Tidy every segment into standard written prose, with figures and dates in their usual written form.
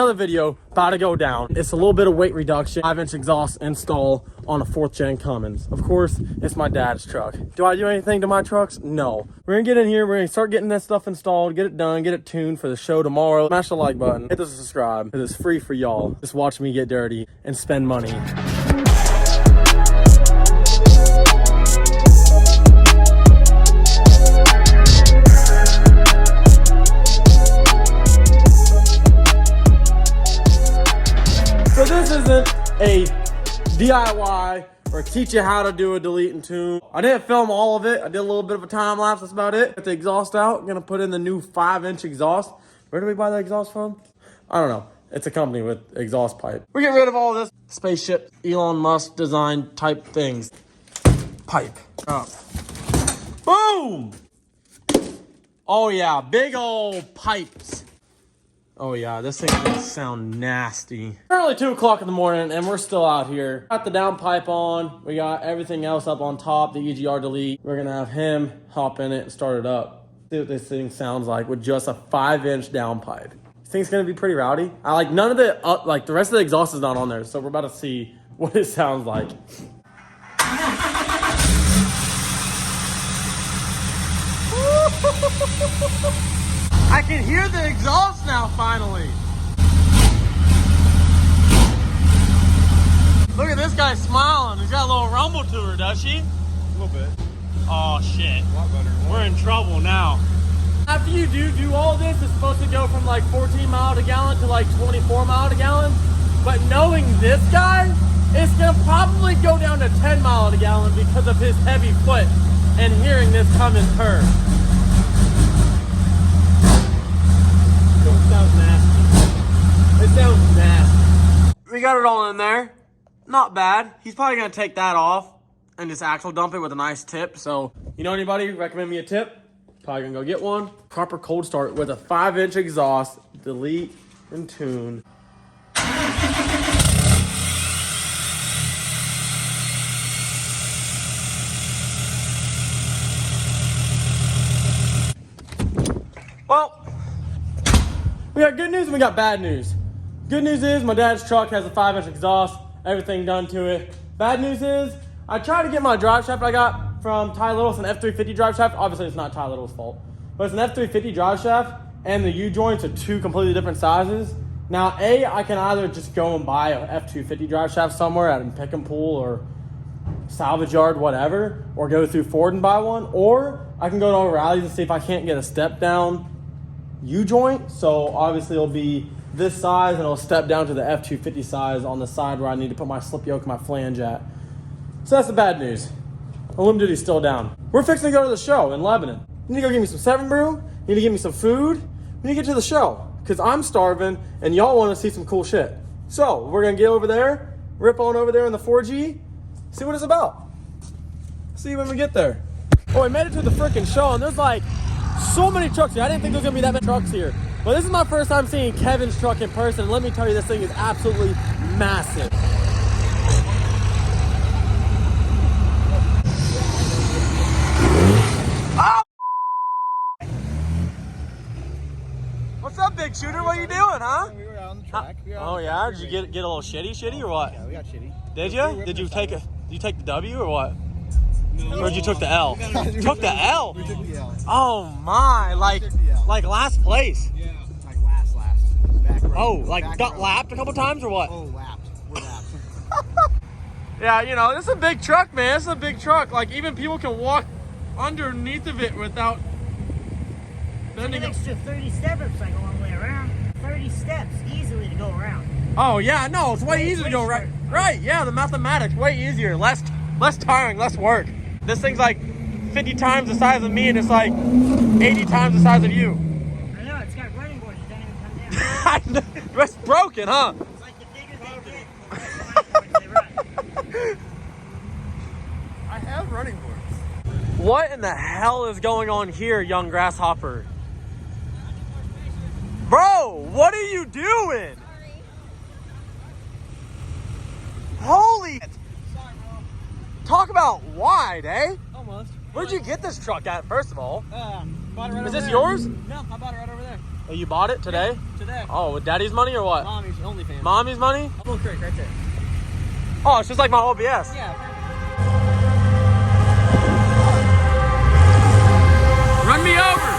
another video about to go down. It's a little bit of weight reduction, 5-inch exhaust install on a 4th gen Cummins. Of course, it's my dad's truck. Do I do anything to my trucks? No. We're gonna get in here, we're gonna start getting this stuff installed, get it done, get it tuned for the show tomorrow. Smash the like button, hit the subscribe, because it's free for y'all. Just watch me get dirty and spend money. So this isn't a DIY or teach you how to do a delete and tune. I didn't film all of it. I did a little bit of a time lapse. That's about it. Get the exhaust out. I'm gonna put in the new 5-inch exhaust. Where do we buy the exhaust from? I don't know. It's a company with exhaust pipe. We're getting rid of all this spaceship, Elon Musk design type things. Pipe up. Boom! Oh yeah, big old pipes. Oh yeah, this thing can sound nasty. Currently 2 o'clock in the morning and we're still out here. Got the downpipe on. We got everything else up on top, the EGR delete. We're gonna have him hop in it and start it up. See what this thing sounds like with just a 5-inch downpipe. You think it's gonna be pretty rowdy? I like none of the, like the rest of the exhaust is not on there. So we're about to see what it sounds like. I can hear the exhaust now, finally. Look at this guy smiling. He's got a little rumble to her, does she? A little bit. Oh, shit. A lot better. We're in trouble now. After you do all this, it's supposed to go from like 14 mile to gallon to like 24 mile to gallon. But knowing this guy, it's gonna probably go down to 10 mile to gallon because of his heavy foot and hearing this Cummins turn. It sounds nasty. It sounds nasty. We got it all in there. Not bad. He's probably gonna take that off and just axle dump it with a nice tip. So, you know anybody recommend me a tip? Probably gonna go get one. Proper cold start with a 5-inch exhaust, delete and tune. Well, we got good news and we got bad news. Good news is my dad's truck has a 5-inch exhaust, everything done to it. Bad news is I tried to get my drive shaft I got from Ty Little. It's an F350 drive shaft. Obviously it's not Ty Little's fault, but it's an F350 drive shaft and the U-joints are 2 completely different sizes. Now, I can either just go and buy a F250 drive shaft somewhere at a pick and pull or salvage yard, whatever, or go through Ford and buy one, or I can go to O'Reilly's and see if I can't get a step down U-joint. So obviously it'll be this size and it'll step down to the F250 size on the side where I need to put my slip yoke and my flange at. So that's the bad news. Aluminum duty's still down. We're fixing to go to the show in Lebanon. You need to go get me some 7 brew, you need to get me some food, you need to get to the show because I'm starving and y'all want to see some cool shit. So we're gonna get over there, rip on over there in the 4G, see what it's about. See when we get there. Oh, we made it to the freaking show and there's like so many trucks here. I didn't think there was gonna be that many trucks here. But this is my first time seeing Kevin's truck in person. And let me tell you, this thing is absolutely massive. Oh! What's up, big shooter? What are you doing, huh? We were out on the track. Oh yeah? Did you get a little shitty or what? Yeah, we got shitty. Did you? Did you take the W or what? No. Or did you took the L? You took the L? We took the L. Oh my, like last place. Yeah, like last. Back row. Oh, like back got row. lapped a couple times or what? Oh, lapped. We're lapped. Yeah, you know, this is a big truck, man. This is a big truck. Like, even people can walk underneath of it without bending An extra 30 steps like a long way around. 30 steps easily to go around. Oh, yeah, no, it's way easier to go right. Right, yeah, the mathematics, way easier. Less tiring, less work. This thing's like 50 times the size of me and it's like 80 times the size of you. I know, it's got running boards. It doesn't even come down. It's broken, huh? It's like the bigger they get, the more running boards they run. I have running boards. What in the hell is going on here, young grasshopper? Bro, what are you doing? Sorry. Holy... Sorry, bro. Talk about wide, eh? Almost. Where'd you get this truck at, first of all? Bought it right Is over this there. yours? No, I bought it right over there. Oh, you bought it today? Today. Oh, with daddy's money or what? Mommy's OnlyFans. Mommy's money? Little trick right there. Oh, it's just like my OBS. Yeah. Run me over!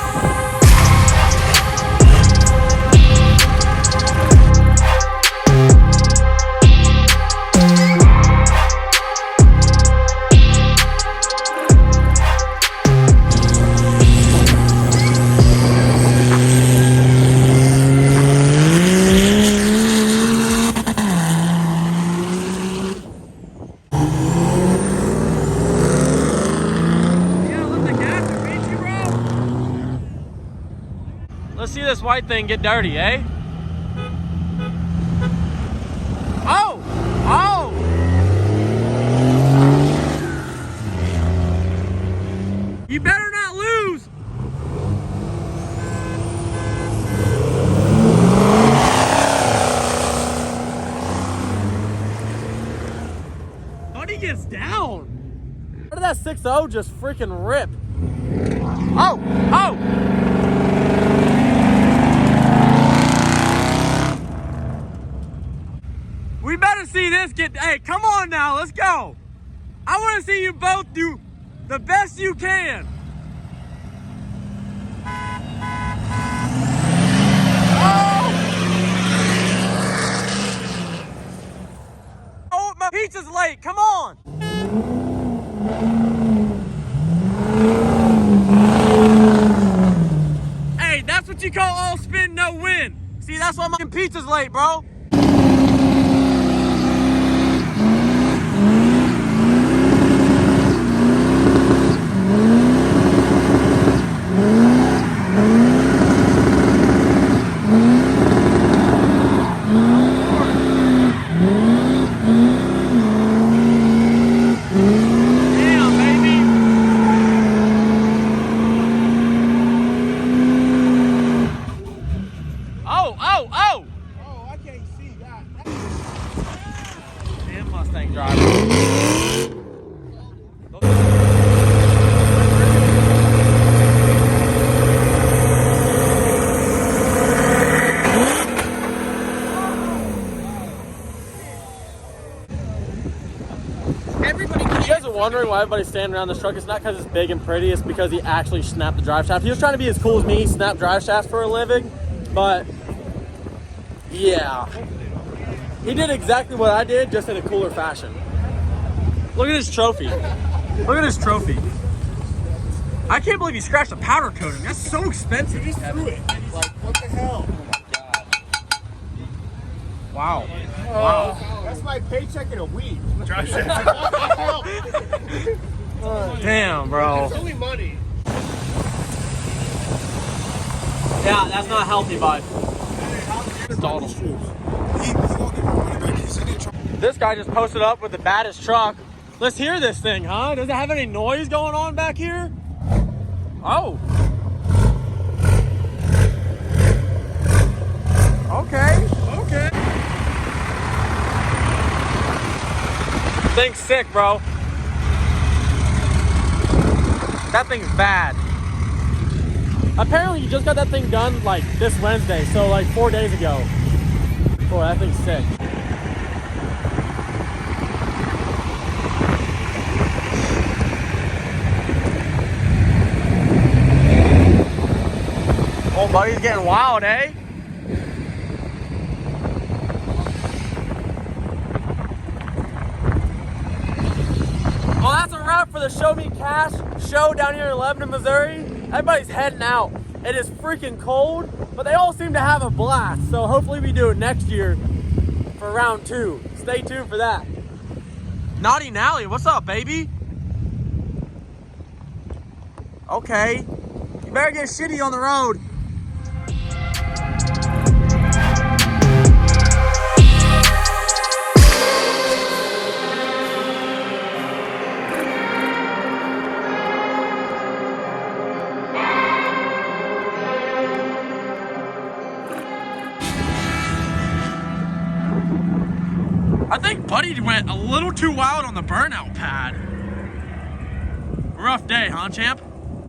Let's see this white thing get dirty, eh? Oh! Oh! You better not lose! Buddy gets down! Where did that 6.0 just freaking rip? Oh! Oh! We better see this get, hey, come on now, let's go. I want to see you both do the best you can. Oh! Oh, my pizza's late, come on. Hey, that's what you call all spin, no win. See, that's why my pizza's late, bro. Wondering why everybody's standing around this truck. It's not because it's big and pretty, it's because he actually snapped the drive shaft. He was trying to be as cool as me, snap drive shafts for a living, but yeah, he did exactly what I did, just in a cooler fashion. Look at his trophy. Look at his trophy. I can't believe he scratched the powder coating. That's so expensive. He just threw it. Like, what the hell? Wow. Wow. That's my paycheck in a week. Damn, bro. It's only money. Yeah, that's not healthy, bud. This guy just posted up with the baddest truck. Let's hear this thing, huh? Does it have any noise going on back here? Oh. Okay. Okay. Thing's sick, bro. That thing's bad. Apparently you just got that thing done like this Wednesday, so like 4 days ago. Boy, that thing's sick. Old buddy's getting wild, eh? Well, that's a wrap for the Show Me Cash show down here in Lebanon, Missouri. Everybody's heading out. It is freaking cold, but they all seem to have a blast. So hopefully we do it next year for round 2. Stay tuned for that. Naughty Nally, what's up, baby? Okay. You better get shitty on the road. I think Buddy went a little too wild on the burnout pad. Rough day, huh, champ?